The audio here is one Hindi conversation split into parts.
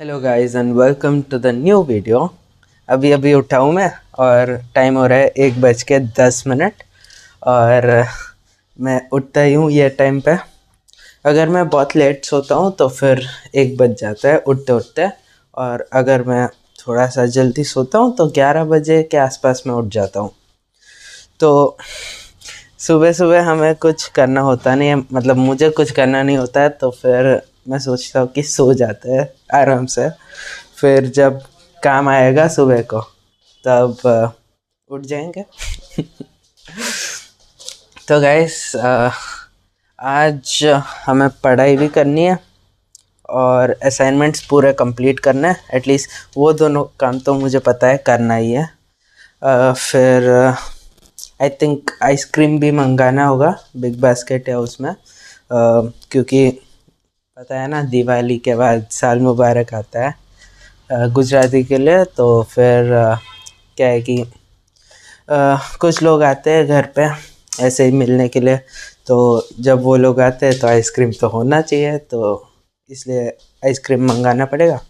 Hello guys and welcome to the new video. अभी अभी उठा हूँ मैं और टाइम हो रहा है 1:10। और मैं उठता ही हूँ ये टाइम पे। अगर मैं बहुत लेट सोता हूँ तो फिर 1 बज जाता है उठते उठते। और अगर मैं थोड़ा सा जल्दी सोता हूँ तो 11 बजे के आसपास मैं उठ जाता हूँ। तो सुबह सुबह हमें कुछ करना होता नहीं है, मतलब मुझे कुछ करना नहीं होता है, तो फिर मैं सोचता हूँ कि सो जाते हैं आराम से। फिर जब काम आएगा सुबह को तब उठ जाएंगे। तो गाइस आज हमें पढ़ाई भी करनी है और असाइनमेंट्स पूरे कंप्लीट करना है। एटलीस्ट वो दोनों काम तो मुझे पता है करना ही है। फिर आई थिंक आइसक्रीम भी मंगाना होगा, बिग बास्केट है उसमें। क्योंकि पता है ना, दिवाली के बाद साल मुबारक आता है गुजराती के लिए। तो फिर क्या है कि कुछ लोग आते हैं घर पे ऐसे ही मिलने के लिए। तो जब वो लोग आते हैं तो आइसक्रीम तो होना चाहिए, तो इसलिए आइसक्रीम मंगाना पड़ेगा।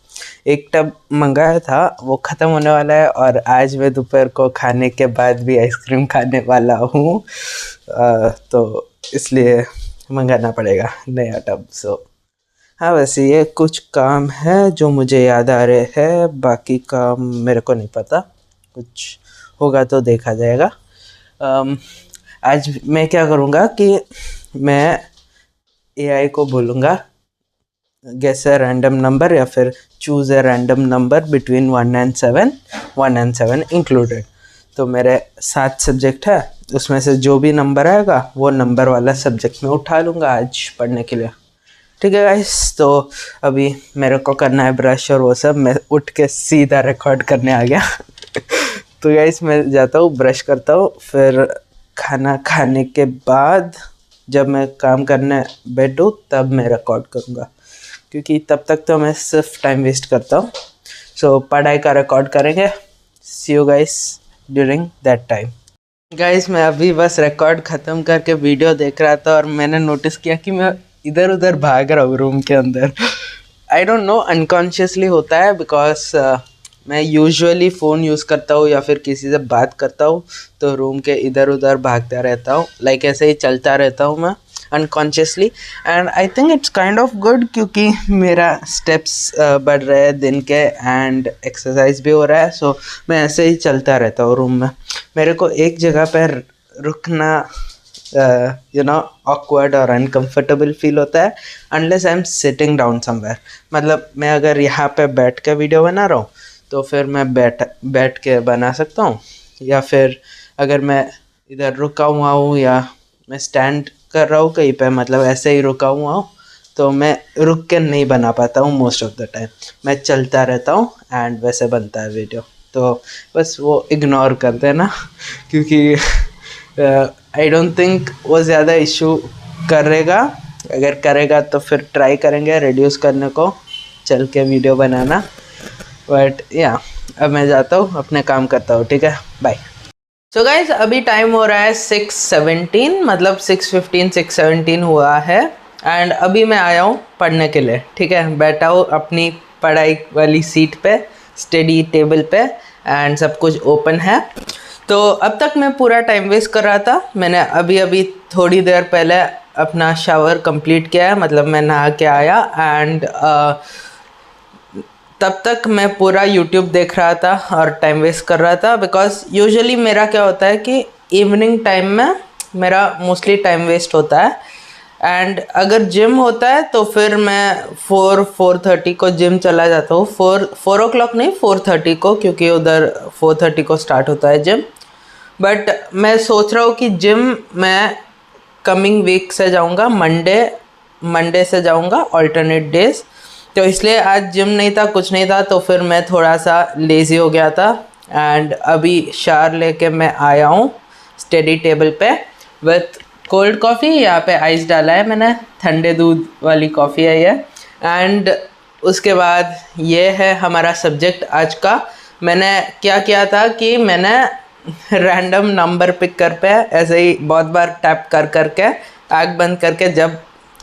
एक टब मंगाया था, वो ख़त्म होने वाला है और आज मैं दोपहर को खाने के बाद भी आइसक्रीम खाने वाला हूँ। तो इसलिए मंगाना पड़ेगा नया टब। सो हाँ, वैसे ये कुछ काम है जो मुझे याद आ रहे हैं, बाकी काम मेरे को नहीं पता। कुछ होगा तो देखा जाएगा। आज मैं क्या करूँगा कि मैं एआई को बोलूँगा गेस अ रैंडम नंबर या फिर choose a random number between 1 and 7 included. तो मेरे 7 सब्जेक्ट है, उसमें से जो भी नंबर आएगा वो नंबर वाला सब्जेक्ट में उठा लूँगा आज पढ़ने के लिए। ठीक है गाइस, तो अभी मेरे को करना है ब्रश और वो सब। मैं उठ के सीधा रिकॉर्ड करने आ गया। तो गाइस मैं जाता हूँ, ब्रश करता हूँ, फिर खाना खाने के बाद जब मैं काम करने बैठूँ तब मैं रिकॉर्ड करूँगा, क्योंकि तब तक तो मैं सिर्फ टाइम वेस्ट करता हूँ। सो पढ़ाई का रिकॉर्ड करेंगे। See you guys during that time. Guys मैं अभी बस रिकॉर्ड ख़त्म करके वीडियो देख रहा था और मैंने नोटिस किया कि मैं इधर उधर भाग रहा हूँ रूम के अंदर। आई डोंट नो, अनकॉन्शियसली होता है, बिकॉज मैं यूजुअली फ़ोन यूज़ करता हूँ या फिर किसी से बात करता हूँ तो रूम के इधर उधर भागता रहता हूँ, लाइक ऐसे ही चलता रहता हूँ मैं unconsciously. And I think it's kind of good, क्योंकि मेरा स्टेप्स बढ़ रहे हैं दिन के एंड एक्सरसाइज भी हो रहा है। सो मैं ऐसे ही चलता रहता हूँ रूम में। मेरे को एक जगह पर रुकना ऑकवर्ड और अनकंफर्टेबल फील होता है unless I am sitting down somewhere. मतलब मैं अगर यहाँ पे बैठ के वीडियो बना रहा हूँ तो फिर मैं बैठ के बना सकता हूँ, या फिर अगर मैं इधर रुका हुआ हूँ या मैं स्टैंड कर रहा हूँ कहीं पे, मतलब ऐसे ही रुका हुआ हूँ, तो मैं रुक के नहीं बना पाता हूँ मोस्ट ऑफ द टाइम। मैं चलता रहता हूँ एंड वैसे बनता है वीडियो। तो बस वो इग्नोर कर देना, क्योंकि आई डोंट थिंक वो ज़्यादा इशू करेगा। अगर करेगा तो फिर ट्राई करेंगे रिड्यूस करने को, चल के वीडियो बनाना। बट या अब मैं जाता हूँ, अपने काम करता हूँ। ठीक है, बाय। सो गाइज अभी टाइम हो रहा है 6:17, मतलब 6:15 6:17 हुआ है। एंड अभी मैं आया हूँ पढ़ने के लिए। ठीक है, बैठा हूँ अपनी पढ़ाई वाली सीट पे, स्टडी टेबल पे, एंड सब कुछ ओपन है। तो अब तक मैं पूरा टाइम वेस्ट कर रहा था। मैंने अभी अभी थोड़ी देर पहले अपना शावर कंप्लीट किया है, मतलब मैं नहा के आया। एंड तब तक मैं पूरा यूट्यूब देख रहा था और टाइम वेस्ट कर रहा था, बिकॉज यूजुअली मेरा क्या होता है कि इवनिंग टाइम में मेरा मोस्टली टाइम वेस्ट होता है। एंड अगर जिम होता है तो फिर मैं 4:30 को जिम चला जाता हूँ। 4 o'clock नहीं, 4:30 को, क्योंकि उधर 4:30 को स्टार्ट होता है जिम। बट मैं सोच रहा हूँ कि जिम मैं कमिंग वीक से जाऊँगा, मंडे से जाऊँगा, ऑल्टरनेट डेज। तो इसलिए आज जिम नहीं था, कुछ नहीं था, तो फिर मैं थोड़ा सा लेज़ी हो गया था। एंड अभी शावर लेके मैं आया हूँ स्टडी टेबल पे विथ कोल्ड कॉफ़ी। यहाँ पे आइस डाला है मैंने, ठंडे दूध वाली कॉफ़ी है ये। एंड उसके बाद ये है हमारा सब्जेक्ट आज का। मैंने क्या किया था कि मैंने रैंडम नंबर पिक कर पे ऐसे ही बहुत बार टैप कर करके, आँख बंद करके, जब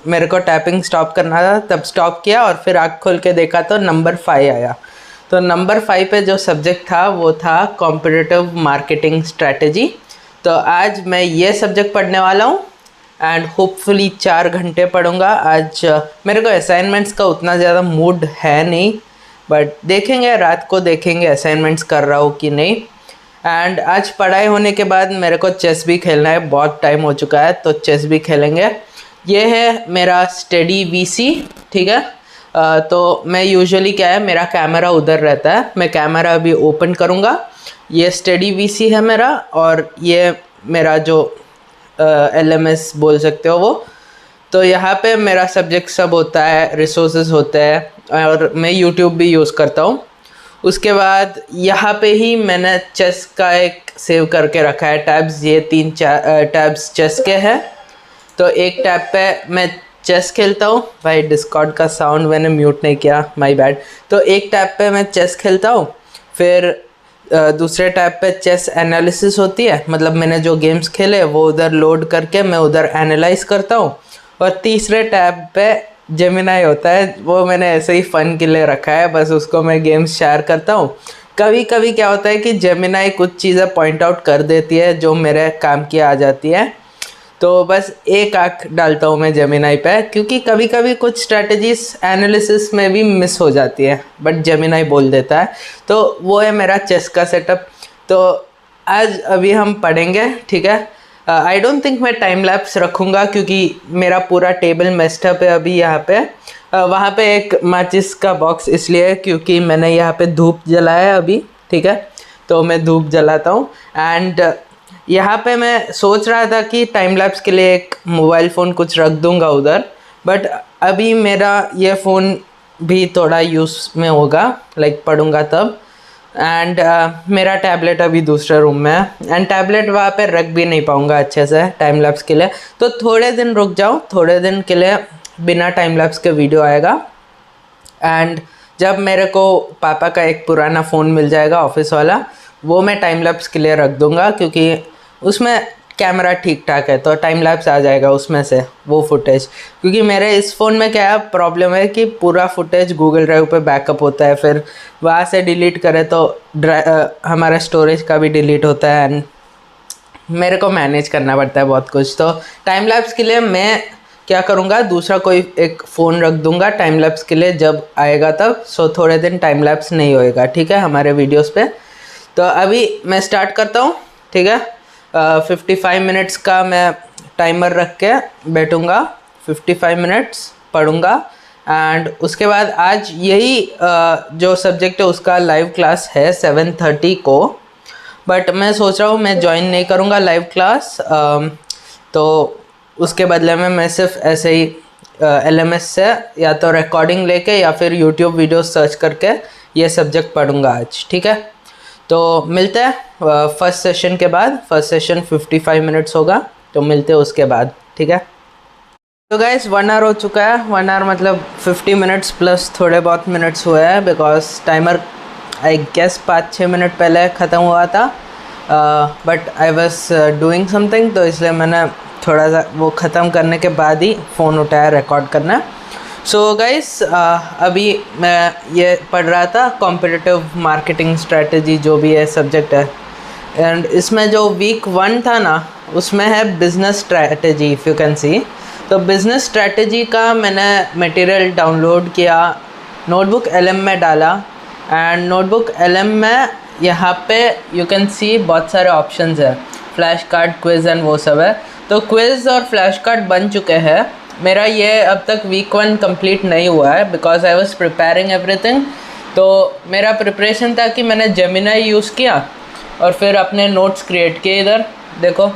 मेरे को टैपिंग स्टॉप करना था तब स्टॉप किया और फिर आँख खोल के देखा तो नंबर 5 आया। तो नंबर 5 पे जो सब्जेक्ट था वो था कॉम्पिटिटिव मार्केटिंग स्ट्रैटेजी। तो आज मैं ये सब्जेक्ट पढ़ने वाला हूँ एंड होपफुली 4 घंटे पढ़ूँगा आज। मेरे को असाइनमेंट्स का उतना ज़्यादा मूड है नहीं, बट देखेंगे, रात को देखेंगे असाइनमेंट्स कर रहा हूँ कि नहीं। एंड आज पढ़ाई होने के बाद मेरे को चेस भी खेलना है, बहुत टाइम हो चुका है, तो चेस भी खेलेंगे। ये है मेरा स्टडी वीसी, ठीक है। तो मैं यूजुअली क्या है, मेरा कैमरा उधर रहता है, मैं कैमरा अभी ओपन करूँगा। ये स्टडी वीसी है मेरा, और ये मेरा जो LMS बोल सकते हो वो। तो यहाँ पे मेरा सब्जेक्ट सब होता है, रिसोर्सेज होते हैं, और मैं यूट्यूब भी यूज़ करता हूँ। उसके बाद यहाँ पे ही मैंने चेस का एक सेव करके रखा है टैब्स, ये 3-4 टैब्स चेस के हैं। तो एक टैब पे मैं चेस खेलता हूँ, भाई डिस्कॉर्ड का साउंड मैंने म्यूट नहीं किया, माय बैड। तो एक टैब पे मैं चेस खेलता हूँ, फिर दूसरे टैब पे चेस एनालिसिस होती है, मतलब मैंने जो गेम्स खेले वो उधर लोड करके मैं उधर एनालाइज करता हूँ। और तीसरे टैब पे जेमिनाई होता है, वो मैंने ऐसे ही फ़न के लिए रखा है, बस उसको मैं गेम्स शेयर करता हूँ। कभी कभी क्या होता है कि जेमिनाई कुछ चीज़ें पॉइंट आउट कर देती है जो मेरे काम की आ जाती है, तो बस एक आँख डालता हूँ मैं जेमिनाई पे, क्योंकि कभी कभी कुछ स्ट्रैटेजीज एनालिसिस में भी मिस हो जाती है, बट जेमिनाई बोल देता है। तो वो है मेरा चेस का सेटअप। तो आज अभी हम पढ़ेंगे, ठीक है। आई डोंट थिंक मैं टाइम लैप्स रखूँगा, क्योंकि मेरा पूरा टेबल मेस्ड अप है अभी यहाँ पे। वहाँ पे एक माचिस का बॉक्स इसलिए है क्योंकि मैंने यहाँ पे धूप जलाया है अभी, ठीक है। तो मैं धूप जलाता हूँ। एंड यहाँ पे मैं सोच रहा था कि टाइम लैप्स के लिए एक मोबाइल फ़ोन कुछ रख दूँगा उधर, बट अभी मेरा ये फ़ोन भी थोड़ा यूज़ में होगा, लाइक पढ़ूँगा तब। एंड मेरा टैबलेट अभी दूसरे रूम में है, एंड टैबलेट वहाँ पे रख भी नहीं पाऊँगा अच्छे से टाइम लैप्स के लिए। तो थोड़े दिन रुक जाओ, थोड़े दिन के लिए बिना टाइम लैप्स के वीडियो आएगा। एंड जब मेरे को पापा का एक पुराना फ़ोन मिल जाएगा ऑफिस वाला, वो मैं टाइम लैप्स के लिए रख दूँगा, क्योंकि उसमें कैमरा ठीक ठाक है, तो टाइम लैप्स आ जाएगा उसमें से वो फुटेज। क्योंकि मेरे इस फ़ोन में क्या प्रॉब्लम है कि पूरा फुटेज गूगल ड्राइव पे बैकअप होता है, फिर वहाँ से डिलीट करें तो हमारा स्टोरेज का भी डिलीट होता है, एंड मेरे को मैनेज करना पड़ता है बहुत कुछ। तो टाइम लैप्स के लिए मैं क्या करूँगा, दूसरा कोई एक फ़ोन रख दूँगा टाइम लैप्स के लिए जब आएगा तब। सो थोड़े दिन टाइम लैप्स नहीं होएगा, ठीक है, हमारे वीडियोज़ पे। तो अभी मैं स्टार्ट करता हूँ, ठीक है। 55 मिनट्स का मैं टाइमर रख के बैठूँगा, 55 मिनट्स पढ़ूँगा। एंड उसके बाद आज यही जो सब्जेक्ट है उसका लाइव क्लास है 7:30 को, बट मैं सोच रहा हूँ मैं ज्वाइन नहीं करूँगा लाइव क्लास। तो उसके बदले में मैं सिर्फ ऐसे ही LMS से या तो रिकॉर्डिंग लेके या फिर यूट्यूब वीडियो सर्च करके ये सब्जेक्ट पढ़ूँगा आज, ठीक है। तो मिलते हैं फर्स्ट सेशन के बाद। फर्स्ट सेशन 55 मिनट्स होगा, तो मिलते हैं उसके बाद, ठीक है। तो गाइस 1 आवर हो चुका है, 1 आवर मतलब 50 मिनट्स प्लस थोड़े बहुत मिनट्स हुए हैं, because timer I guess 5-6 minute पहले ख़त्म हुआ था, but I was doing something, तो इसलिए मैंने थोड़ा सा वो ख़त्म करने के बाद ही फ़ोन उठाया रिकॉर्ड करना। सो गाइस अभी मैं ये पढ़ रहा था कॉम्पिटिटिव मार्केटिंग स्ट्रैटेजी, जो भी है सब्जेक्ट है, एंड इसमें जो वीक 1 था ना, उसमें है business strategy, if you can सी। तो बिज़नेस स्ट्रैटेजी का मैंने मटेरियल डाउनलोड किया, नोटबुक LM में डाला, एंड नोटबुक LM में यहाँ पे यू कैन सी बहुत सारे ऑप्शंस है, फ्लैश कार्ड, क्विज़ एंड वो सब है। तो क्विज़ और फ्लैश कार्ड बन चुके हैं। मेरा ये अब तक वीक 1 कंप्लीट नहीं हुआ है, because I was preparing everything. तो मेरा प्रिपरेशन था कि मैंने जेमिनाई यूज़ किया और फिर अपने नोट्स क्रिएट किए। इधर देखो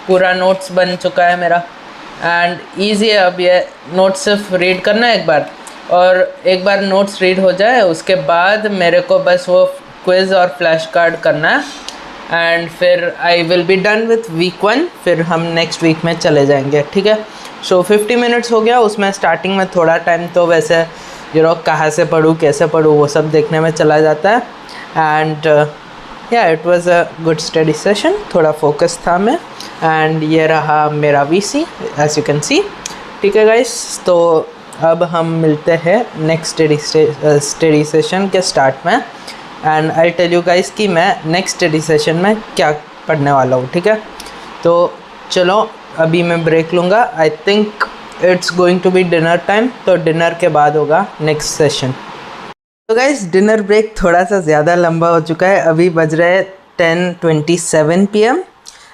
पूरा नोट्स बन चुका है मेरा, एंड ईजी है। अब ये नोट्स सिर्फ रीड करना है एक बार, और एक बार नोट्स रीड हो जाए उसके बाद मेरे को बस वो क्विज़ और फ्लैश कार्ड करना है, एंड फिर आई will be done with week 1। फिर हम नेक्स्ट वीक में चले जाएंगे, ठीक है। सो 50 मिनट्स हो गया। उसमें स्टार्टिंग में थोड़ा टाइम तो वैसे कहाँ से पढ़ूँ कैसे पढ़ूँ वो सब देखने में चला जाता है, and yeah it was a good study session, थोड़ा फोकस था मैं। एंड ये रहा मेरा VC, as you can see. ठीक है गाइस, तो अब हम मिलते हैं नेक्स्ट स्टडी सेशन के स्टार्ट में, and I tell you guys कि मैं नेक्स्ट स्टडी सेशन में क्या पढ़ने वाला हूँ। ठीक है, तो चलो अभी मैं ब्रेक लूँगा। I think it's going to be dinner time, तो डिनर के बाद होगा नेक्स्ट सेशन। तो गाइस डिनर ब्रेक थोड़ा सा ज़्यादा लंबा हो चुका है, अभी बज रहे 10:27 PM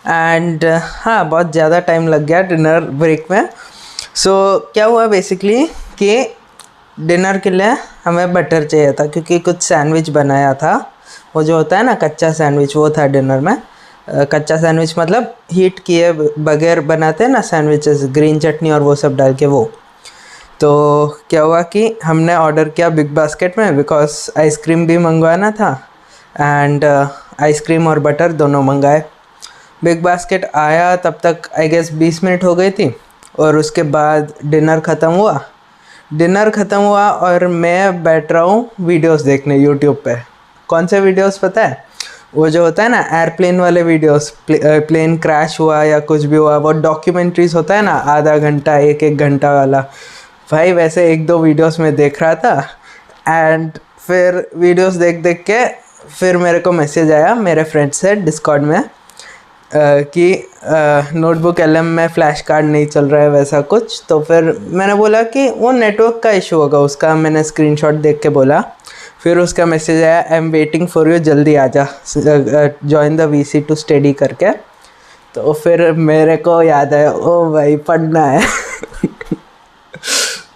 एंड हाँ बहुत ज़्यादा टाइम लग गया डिनर ब्रेक में। सो क्या हुआ बेसिकली कि डिनर के लिए हमें बटर चाहिए था, क्योंकि कुछ सैंडविच बनाया था, वो जो होता है ना कच्चा सैंडविच, वो था डिनर में। कच्चा सैंडविच मतलब हीट किए बगैर बनाते हैं ना सैंडविचेस, ग्रीन चटनी और वो सब डाल के वो। तो क्या हुआ कि हमने ऑर्डर किया बिग बास्केट में, बिकॉज आइसक्रीम भी मंगवाना था एंड आइसक्रीम और बटर दोनों मंगाए। बिग बास्केट आया तब तक आई गेस 20 मिनट हो गई थी, और उसके बाद डिनर ख़त्म हुआ और मैं बैठ रहा हूँ वीडियोस देखने यूट्यूब पे। कौन से वीडियोस पता है? वो जो होता है ना एयरप्लेन वाले वीडियोस, प्लेन क्रैश हुआ या कुछ भी हुआ, वो डॉक्यूमेंट्रीज होता है ना आधा घंटा 1-1 घंटा वाला, भाई वैसे 1-2 वीडियोस में देख रहा था। एंड फिर वीडियोस देख के फिर मेरे को मैसेज आया मेरे फ्रेंड से डिस्कॉर्ड में कि नोटबुक LM में फ़्लैश कार्ड नहीं चल रहा है वैसा कुछ। तो फिर मैंने बोला कि वो नेटवर्क का इशू होगा, उसका मैंने स्क्रीनशॉट देख के बोला। फिर उसका मैसेज आया, I am waiting for you, जल्दी आ जा, join the VC to study करके। तो फिर मेरे को याद आया, ओ भाई पढ़ना है।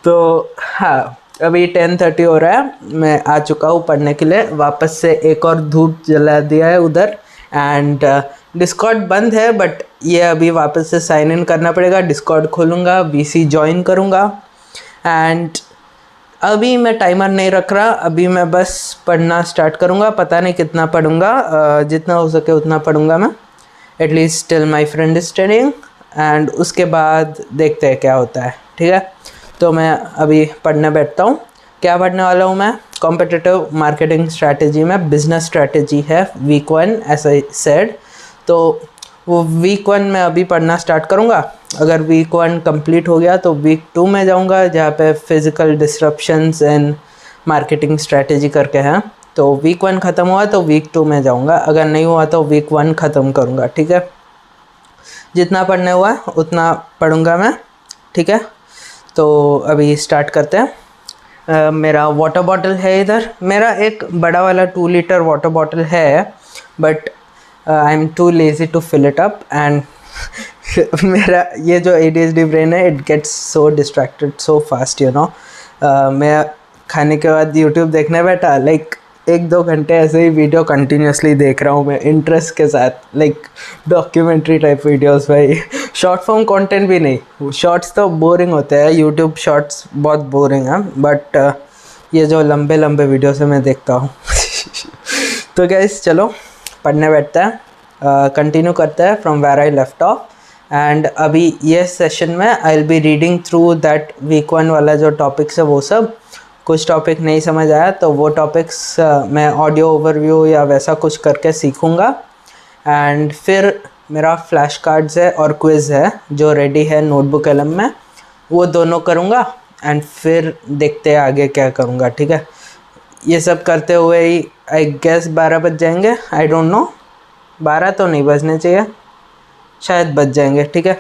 तो हाँ अभी 10:30 हो रहा है, मैं आ चुका हूँ पढ़ने के लिए। वापस से एक और धूप जला दिया है उधर, एंड डिस्कॉर्ड बंद है, बट ये अभी वापस से साइन इन करना पड़ेगा। डिस्कॉर्ड खोलूँगा, VC ज्वाइन करूँगा, एंड अभी मैं टाइमर नहीं रख रहा, अभी मैं बस पढ़ना स्टार्ट करूँगा। पता नहीं कितना पढ़ूँगा, जितना हो सके उतना पढ़ूँगा मैं, at least till my friend is studying, and उसके बाद देखते हैं क्या होता है। ठीक है, तो मैं अभी पढ़ने बैठता हूँ। क्या पढ़ने वाला हूँ मैं? कॉम्पिटिटिव मार्केटिंग स्ट्रैटेजी में बिजनेस स्ट्रैटेजी है वीक 1 एज आई सेड। तो वो वीक 1 में अभी पढ़ना स्टार्ट करूँगा। अगर वीक 1 कंप्लीट हो गया तो वीक 2 में जाऊँगा, जहाँ पे फिज़िकल डिस्रप्शंस एंड मार्केटिंग स्ट्रैटेजी करके हैं। तो वीक 1 ख़त्म हुआ तो वीक 2 में जाऊँगा, अगर नहीं हुआ तो वीक 1 ख़त्म करूँगा। ठीक है, जितना पढ़ने हुआ है उतना पढ़ूँगा मैं। ठीक है, तो अभी स्टार्ट करते हैं। मेरा वाटर बॉटल है इधर, मेरा एक बड़ा वाला 2 लीटर वाटर बॉटल है, but I am too lazy to fill it up, and मेरा ये जो ADHD ब्रेन है, it gets so distracted so fast, you know. मैं खाने के बाद यूट्यूब देखने बैठा, लाइक 1-2 घंटे ऐसे ही वीडियो कंटिन्यूसली देख रहा हूँ मैं इंटरेस्ट के साथ, लाइक डॉक्यूमेंट्री टाइप वीडियोस भाई। शॉर्ट फॉर्म कंटेंट भी नहीं, शॉर्ट्स तो बोरिंग होते हैं, यूट्यूब शॉर्ट्स बहुत बोरिंग है, बट ये जो लंबे लंबे वीडियोस है मैं देखता हूँ। तो गाइस चलो पढ़ने बैठता है, कंटिन्यू करता है from where I left off. And अभी ये सेशन में I will be reading through that week 1 वाला जो टॉपिक्स है वो सब। कुछ टॉपिक नहीं समझ आया तो वो टॉपिक्स मैं ऑडियो ओवरव्यू या वैसा कुछ करके सीखूँगा। एंड फिर मेरा फ्लैश कार्ड्स है और क्विज़ है जो रेडी है नोटबुक LM में, वो दोनों करूँगा, एंड फिर देखते हैं आगे क्या करूँगा। ठीक है, ये सब करते हुए ही आई गेस 12 बज जाएंगे, आई डोंट नो, 12 तो नहीं बजने चाहिए, शायद बज जाएंगे। ठीक है,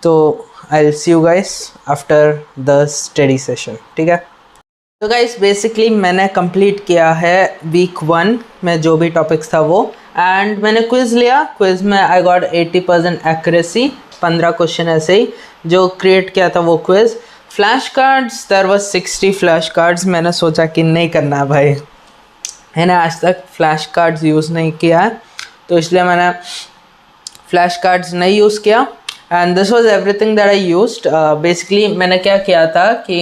तो I will see you guys after the study session. ठीक है, तो गाइस बेसिकली मैंने कंप्लीट किया है वीक 1 में जो भी टॉपिक्स था वो, एंड मैंने क्विज़ लिया। क्विज़ में आई गॉट 80% एक्यूरेसी, 15 क्वेश्चन ऐसे ही जो क्रिएट किया था वो quiz. Flash cards, there was 60 flash cards. मैंने सोचा कि नहीं करना भाई, मैंने आज तक फ्लैश कार्ड्स यूज़ नहीं किया है, तो इसलिए मैंने फ्लैश कार्ड्स नहीं यूज़ किया। And this was everything that I used. Basically मैंने क्या किया था कि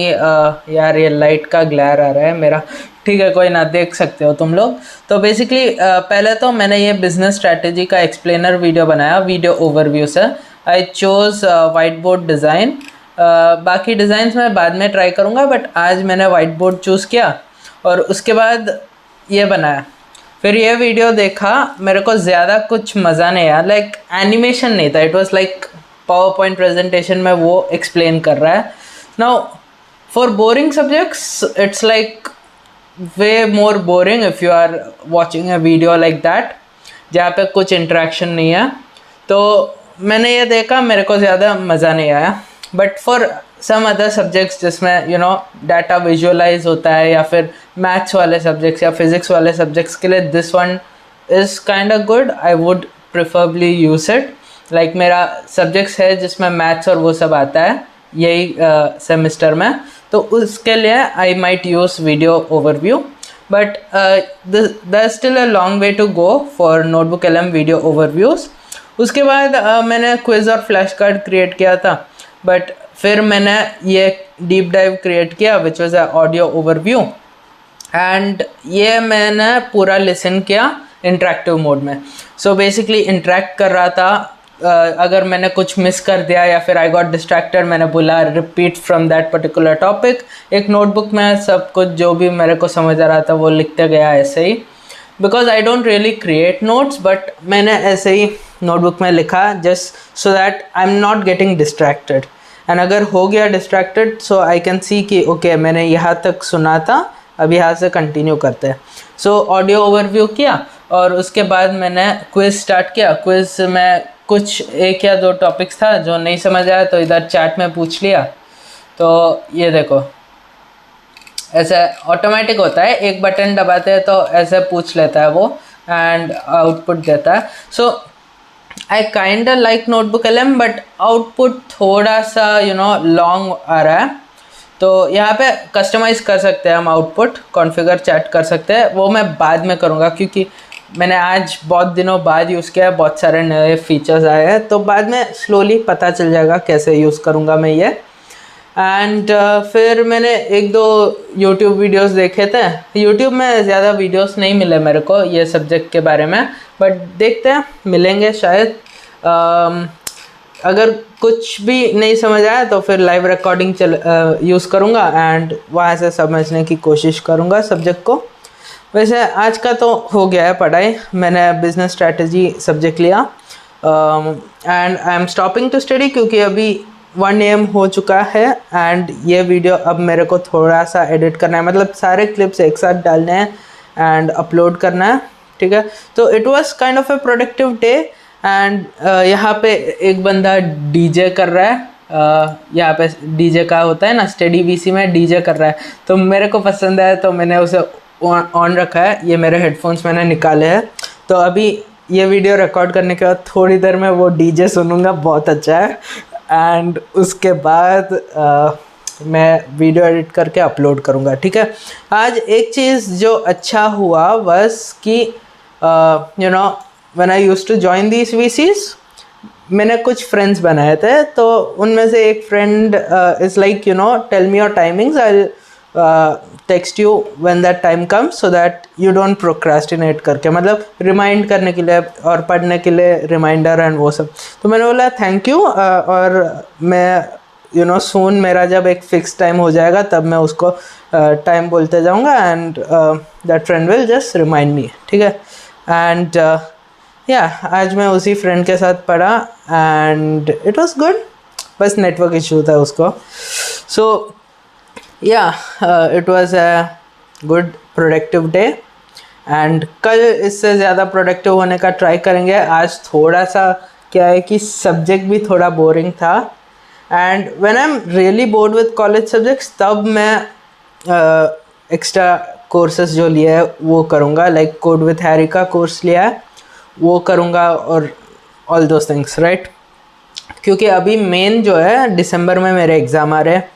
यार ये लाइट का ग्लेयर आ रहा है मेरा, ठीक है कोई ना, देख सकते हो तुम लोग। तो बेसिकली पहले तो मैंने ये बिजनेस स्ट्रैटेजी का एक्सप्लेनर वीडियो बनाया, वीडियो ओवरव्यू से। I chose white board design, बाकी डिज़ाइंस मैं बाद में ट्राई करूँगा, बट आज मैंने वाइट बोर्ड चूज़ किया और उसके बाद ये बनाया। फिर ये वीडियो देखा, मेरे को ज़्यादा कुछ मज़ा नहीं आया, लाइक एनिमेशन नहीं था, it was like power point presentation में वो एक्सप्लेन कर रहा है। Now for boring subjects it's like way more boring if you are watching a video like that जहाँ पे कुछ इंटरेक्शन नहीं है। तो मैंने ये देखा, मेरे को ज़्यादा मज़ा नहीं आया। But for some other subjects जिसमें यू नो डाटा विजुअलाइज होता है, या फिर मैथ्स वाले सब्जेक्ट्स या फिज़िक्स वाले सब्जेक्ट्स के लिए this one is kind of good. I would preferably use it. Like मेरा सब्जेक्ट्स है जिसमें मैथ्स और वो सब आता है यही सेमेस्टर में, तो उसके लिए I might use video overview. But there still a long way to go for notebook LM video overviews. उसके बाद मैंने क्विज़ और फ्लैश कार्ड क्रिएट किया था, बट फिर मैंने ये डीप डाइव क्रिएट किया which was a audio overview, and ये मैंने पूरा लिसन किया इंटरेक्टिव मोड में। सो बेसिकली इंटरेक्ट कर रहा था। अगर मैंने कुछ मिस कर दिया या फिर आई गॉट डिस्ट्रैक्टेड, मैंने बोला repeat from that particular topic. एक नोटबुक में सब कुछ जो भी मेरे को समझ आ रहा था वो लिखते गया ऐसे ही, because I don't really create notes, but मैंने ऐसे ही नोटबुक में लिखा just so that I am not getting distracted. And अगर हो गया distracted so I can see कि ओके मैंने यहाँ तक सुना था, अब यहाँ से कंटिन्यू करते हैं। सो ऑडियो ओवरव्यू किया और उसके बाद मैंने क्विज़ स्टार्ट किया। क्विज़ में कुछ 1 या 2 टॉपिक्स था जो नहीं समझ आया तो इधर चैट में पूछ लिया। तो ये देखो ऐसे ऑटोमेटिक होता है, एक बटन दबाते हैं तो ऐसे पूछ लेता है वो एंड आउटपुट देता है। So I kind like notebook LM, but output थोड़ा सा लॉन्ग आ रहा है। तो यहाँ पे कस्टमाइज कर सकते हैं हम, आउटपुट कॉन्फ़िगर चैट कर सकते हैं, वो मैं बाद में करूँगा क्योंकि मैंने आज बहुत दिनों बाद यूज़ किया है, बहुत सारे नए फीचर्स आए हैं, तो बाद में स्लोली पता चल जाएगा कैसे यूज़ करूँगा मैं ये। एंड फिर मैंने 1-2 यूट्यूब वीडियोस देखे थे। यूट्यूब में ज़्यादा वीडियोस नहीं मिले मेरे को ये सब्जेक्ट के बारे में, बट देखते हैं मिलेंगे शायद। अगर कुछ भी नहीं समझ आया तो फिर लाइव रिकॉर्डिंग यूज़ करूँगा एंड वहाँ से समझने की कोशिश करूँगा सब्जेक्ट को। वैसे आज का तो हो गया है पढ़ाई। मैंने बिजनेस स्ट्रैटेजी सब्जेक्ट लिया and I am stopping to study क्योंकि अभी 1 AM हो चुका है एंड ये वीडियो अब मेरे को थोड़ा सा एडिट करना है, मतलब सारे क्लिप्स एक साथ डालने हैं एंड अपलोड करना है, ठीक है। तो it was kind of A productive day and यहाँ पे एक बंदा डीजे कर रहा है। यहाँ पे डीजे का होता है ना, स्टडी VC में डीजे कर रहा है, तो मेरे को पसंद है तो मैंने उसे ऑन रखा है। ये मेरे हेडफोन्स मैंने निकाले हैं, तो अभी ये वीडियो रिकॉर्ड करने के बाद थोड़ी देर में वो डीजे सुनूंगा, बहुत अच्छा है। एंड उसके बाद मैं वीडियो एडिट करके अपलोड करूँगा, ठीक है। आज एक चीज़ जो अच्छा हुआ बस कि when I used to join these VCs, मैंने कुछ फ्रेंड्स बनाए थे, तो उनमें से एक friend is like tell me your timings, I text you when that time comes so that you don't procrastinate करके, मतलब रिमाइंड करने के लिए और पढ़ने के लिए रिमाइंडर एंड वो सब। तो मैंने बोला थैंक यू, और मैं सून मेरा जब एक फ़िक्स टाइम हो जाएगा तब मैं उसको टाइम बोलते जाऊँगा and that friend will just remind me, ठीक है। एंड आज मैं उसी फ्रेंड के साथ पढ़ा एंड इट वाज गुड, बस नेटवर्क इशू था उसको। सो it was a good productive day and कल इससे ज़्यादा प्रोडक्टिव होने का ट्राई करेंगे। आज थोड़ा सा क्या है कि सब्जेक्ट भी थोड़ा बोरिंग था and when I am really bored with college subjects तब मैं एक्स्ट्रा कोर्सेज जो लिया है वो करूँगा, लाइक कोड विद हैरी का कोर्स लिया है वो करूँगा और ऑल दोज थिंग्स, राइट। क्योंकि अभी मेन जो है दिसंबर में मेरे एग्ज़ाम आ रहे हैं,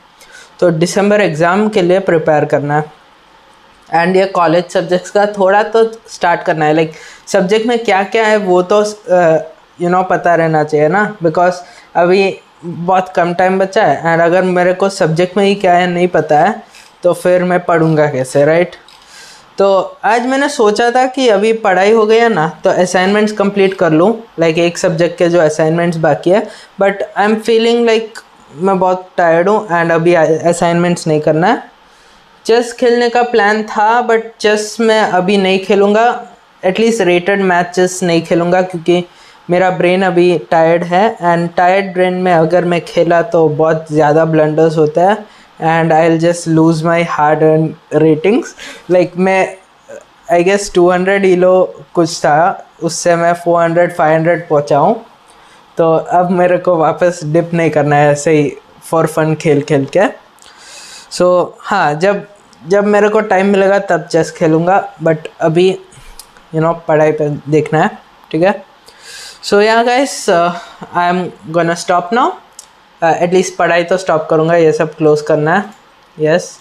तो दिसंबर एग्ज़ाम के लिए प्रिपेयर करना है एंड ये कॉलेज सब्जेक्ट्स का थोड़ा तो स्टार्ट करना है। लाइक सब्जेक्ट में क्या क्या है वो तो पता रहना चाहिए ना, बिकॉज अभी बहुत कम टाइम बचा है एंड अगर मेरे को सब्जेक्ट में ही क्या है नहीं पता है तो फिर मैं पढ़ूँगा कैसे, राइट। तो आज मैंने सोचा था कि अभी पढ़ाई हो गई है ना तो असाइनमेंट्स कंप्लीट कर लूँ, लाइक एक सब्जेक्ट के जो असाइनमेंट्स बाकी है, but I am feeling like मैं बहुत टायर्ड हूँ एंड अभी असाइनमेंट्स नहीं करना है। चेस खेलने का प्लान था बट चेस मैं अभी नहीं खेलूँगा, एटलीस्ट रेटेड मैच चेस नहीं खेलूँगा क्योंकि मेरा ब्रेन अभी टायर्ड है, एंड टायर्ड ब्रेन में अगर मैं खेला तो बहुत ज़्यादा ब्लंडर्स होता है, and I will just lose my hard earn ratings. Like मैं आई गेस 200 ईलो कुछ था, उससे मैं 400-500 पहुँचा हूँ। तो अब मेरे को वापस डिप नहीं करना है ऐसे ही फॉर फन खेल खेल के। सो हाँ, जब जब मेरे को टाइम मिलेगा तब चेस खेलूँगा, बट अभी पढ़ाई पे देखना है, ठीक है। सो या guys, I am gonna stop now. At least पढ़ाई तो स्टॉप करूँगा, ये सब क्लोज करना है, यस,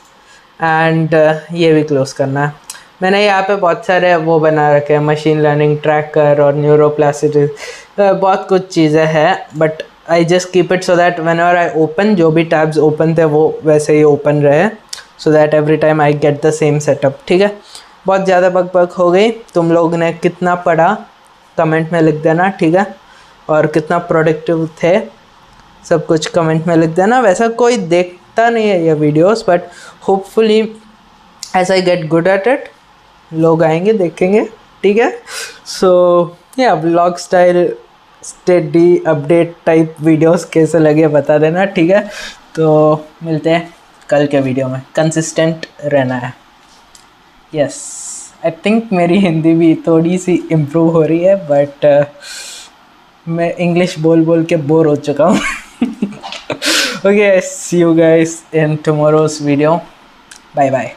एंड ये भी क्लोज करना है। मैंने यहाँ पे बहुत सारे वो बना रखे हैं, मशीन लर्निंग ट्रैकर और न्यूरोप्लास्टिसिटी, बहुत कुछ चीज़ें हैं, but I just keep it so that whenever I open, जो भी टैब्स ओपन थे वो वैसे ही ओपन रहे, so that every time I get the same setup, ठीक है। बहुत ज़्यादा बकबक हो गई। तुम लोग ने कितना पढ़ा कमेंट में लिख देना, ठीक है, और कितना प्रोडक्टिव थे सब कुछ कमेंट में लिख देना। वैसा कोई देखता नहीं है ये videos, but hopefully as I get good at it लोग आएंगे देखेंगे, ठीक है। So yeah vlog style study update type videos कैसे लगे बता देना, ठीक है। तो मिलते हैं कल के वीडियो में। कंसिस्टेंट रहना है, यस। आई थिंक मेरी हिंदी भी थोड़ी सी इम्प्रूव हो रही है, बट मैं इंग्लिश बोल बोल के बोर हो चुका हूँ। Okay, see you guys in tomorrow's video, bye bye.